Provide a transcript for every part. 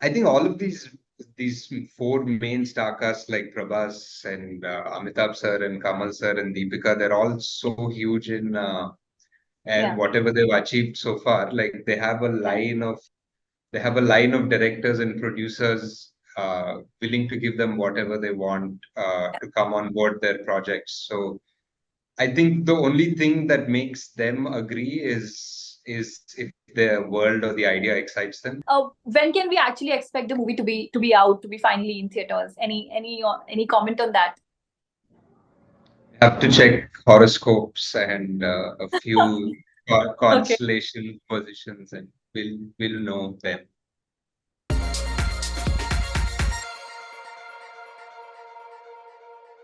I think all of these four main star casts like Prabhas and Amitabh sir and Kamal sir and Deepika, they're all so huge in and Yeah, whatever they've achieved so far. Like yeah, they have a line of directors and producers willing to give them whatever they want to come on board their projects. So I think the only thing that makes them agree is if the world or the idea excites them. when can we actually expect the movie to be out, to be finally in theaters? Any comment on that? Have to check horoscopes and a few Okay. constellation positions, and we'll know then.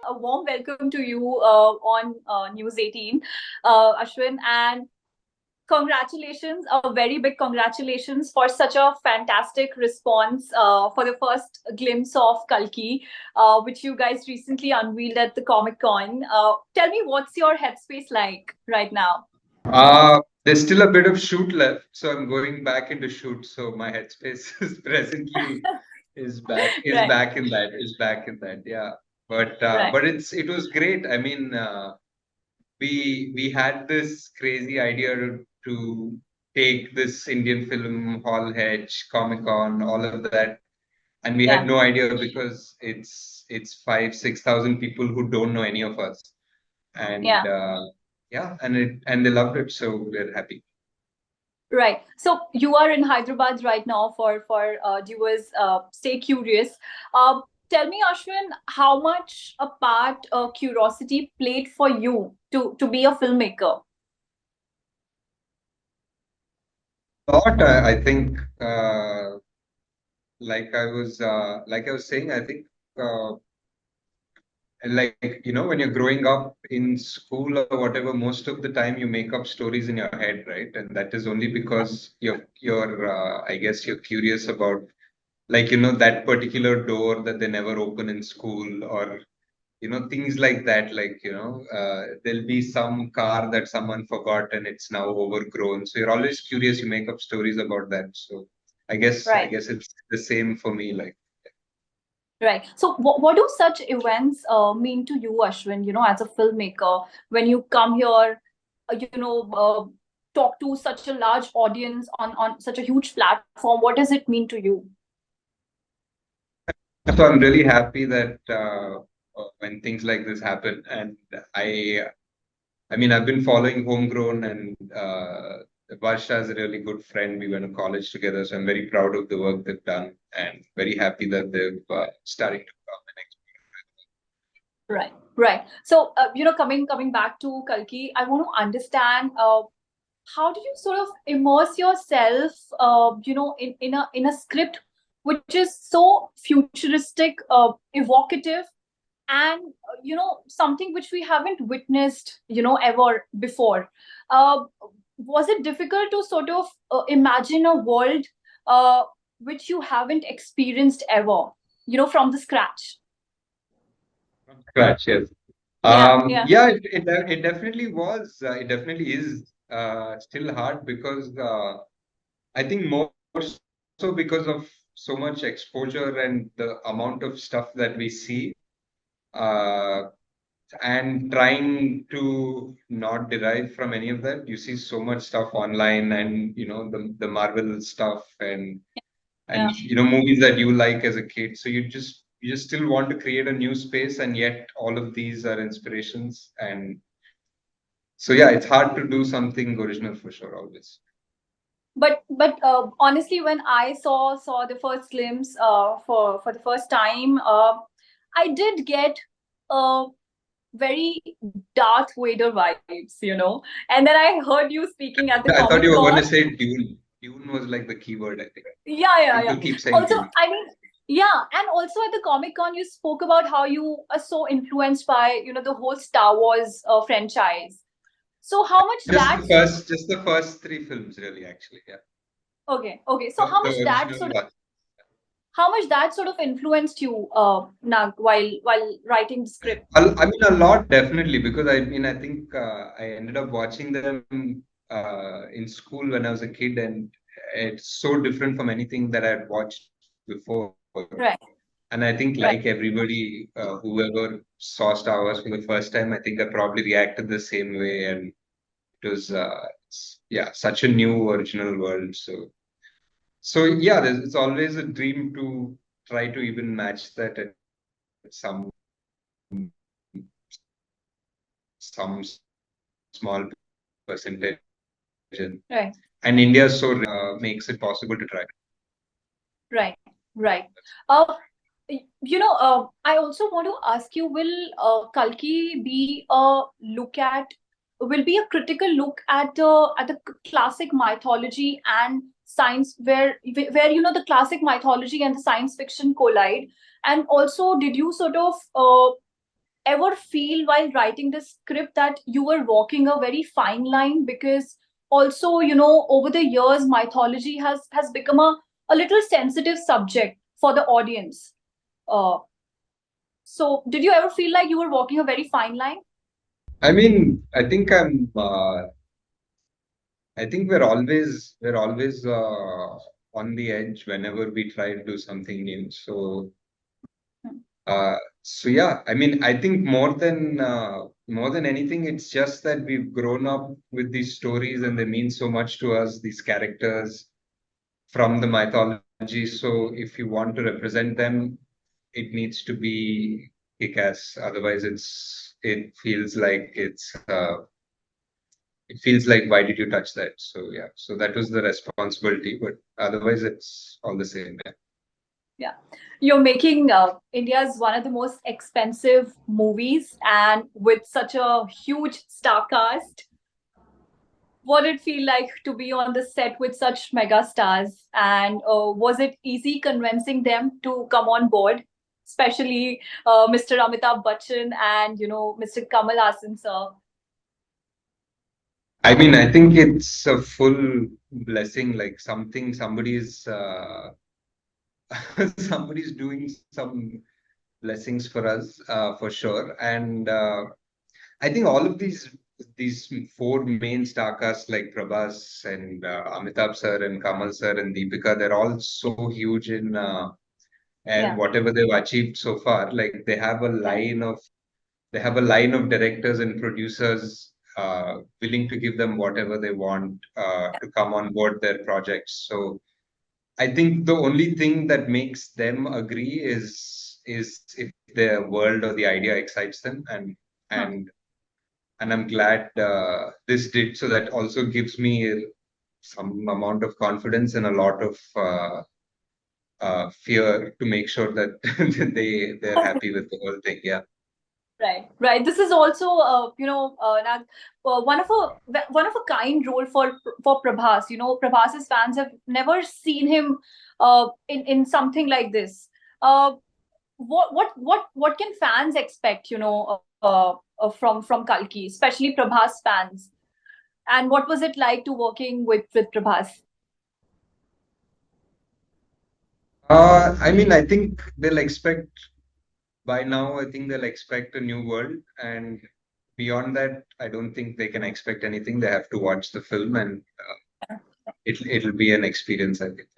A warm welcome to you on News 18, Ashwin, and congratulations, a very big congratulations for such a fantastic response for the first glimpse of Kalki, which you guys recently unveiled at the Comic Con. Tell me, what's your headspace like right now? There's still a bit of shoot left, so I'm going back into shoot. So my headspace is presently Right, is back in that. Yeah, right. but it was great. I mean, we had this crazy idea to take this Indian Film Hall Hedge, Comic Con, all of that, and we had Yeah. no idea because it's 5,000 6,000 people who don't know any of us, and Yeah. yeah, and they loved it, so we're happy. Right. So you are in Hyderabad right now for viewers. Stay curious. Tell me, Ashwin, how much a part curiosity played for you to be a filmmaker? Thought I think like I was saying, I think uh, like when you're growing up in school or whatever, most of the time you make up stories in your head, right? And that is only because you're I guess you're curious about, like, that particular door that they never open in school, or things like that. Like, there'll be some car that someone forgot and it's now overgrown, so you're always curious, you make up stories about that. So I Right. guess it's the same for me, like. Right. So, what do such events mean to you, Ashwin? As a filmmaker, when you come here, talk to such a large audience on such a huge platform, what does it mean to you? So I'm really happy that when things like this happen, and I I mean, I've been following Homegrown, and Varsha is a really good friend. We went to college together, so I'm very proud of the work they've done, and very happy that they've starting to come and Right. Right. So, coming back to Kalki, I want to understand how do you sort of immerse yourself, in a script which is so futuristic, evocative, and something which we haven't witnessed, ever before. Uh, was it difficult to sort of imagine a world uh, which you haven't experienced ever, from the scratch? scratch. Yes. Yeah. Yeah. Yeah, it definitely was. It definitely is still hard because I think more so because of so much exposure and the amount of stuff that we see. Uh, and trying to not derive from any of that. You see so much stuff online, and the Marvel stuff, and Yeah. movies that you like as a kid. So you just still want to create a new space, and yet all of these are inspirations. And so yeah, it's hard to do something original for sure, always. But honestly, when I saw the first glimpse for the first time, I did get uh, very Darth Vader vibes. And then I heard you speaking at the I thought you Comic were going Con. to say Dune. Dune was like the keyword, I think. Yeah, yeah, yeah. People keep saying Also, Dune. I mean, yeah, and also at the Comic Con, you spoke about how you are so influenced by the whole Star Wars franchise. So how much that sort of Just the first three films, really, actually. Yeah, okay, okay. So how the much that original sort of one. influenced you, Nag, while writing the script? I mean, a lot, definitely, because I mean, I think I ended up watching them in school when I was a kid, and it's so different from anything that I had watched before. Right. And I think, Right. like everybody, whoever saw Star Wars for the first time, I think I probably reacted the same way. And it was, yeah, such a new original world. So yeah, it's always a dream to try to even match that at some small percentage. Right. And India so makes it possible to try. Right. Right. I also want to ask you, Kalki be a look at, will be a critical look at the classic mythology and science, where the classic mythology and the science fiction collide? And also, did you sort of ever feel while writing this script that you were walking a very fine line? Because also, over the years, mythology has become a little sensitive subject for the audience. uh, so did you ever feel like you were walking a very fine line? I mean, I think we're always on the edge whenever we try to do something new. Hmm. So yeah, I mean, I think more than anything, it's just that we've grown up with these stories and they mean so much to us, these characters from the mythology. So if you want to represent them, it needs to be kick-ass. Otherwise, it feels like why did you touch that? So yeah, so that was the responsibility, but otherwise it's all the same. Yeah. Yeah, you're making India's one of the most expensive movies, and with such a huge star cast, what did it feel like to be on the set with such mega stars? And was it easy convincing them to come on board, especially Mr. Amitabh Bachchan and Mr. Kamal Haasan sir? I mean, I think it's a full blessing, like somebody's doing some blessings for us, for sure. And I think all of these four main star casts like Prabhas and Amitabh sir and Kamal sir and Deepika, they're all so huge in and Yeah. whatever they've achieved so far. Like Yeah. they have a line of directors and producers willing to give them whatever they want to come on board their projects. So I think the only thing that makes them agree is if the world or the idea excites them, Huh. and and I'm glad this did. So that also gives me some amount of confidence and a lot of fear to make sure that they're happy with the whole thing. Yeah. Right, right. This is also, Nag, one of a kind role for Prabhas. Prabhas's fans have never seen him in something like this. Uh, what can fans expect? From Kalki, especially Prabhas fans. And what was it like to working with Prabhas? I mean, I think they'll expect by now. I think they'll expect a new world, and beyond that, I don't think they can expect anything. They have to watch the film, and it'll be an experience, I think.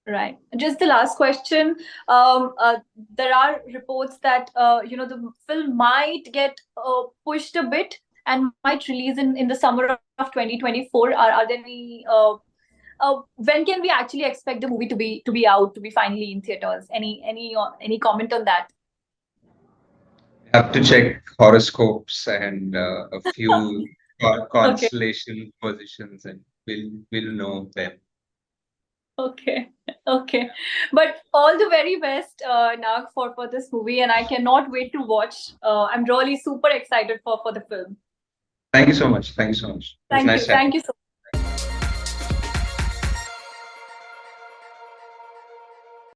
Right. Just the last question. There are reports that the film might get pushed a bit and might release in the summer of 2024. Are there any? When can we actually expect the movie to be out, to be finally in theaters? Any comment on that? Have to check horoscopes and a few Okay. constellation positions, and we'll know then. Okay. Okay. But all the very best, Nag, for this movie, and I cannot wait to watch. I'm really super excited for the film. Thank you so much. Thank you so much. It was Thank nice you. chatting. Thank you so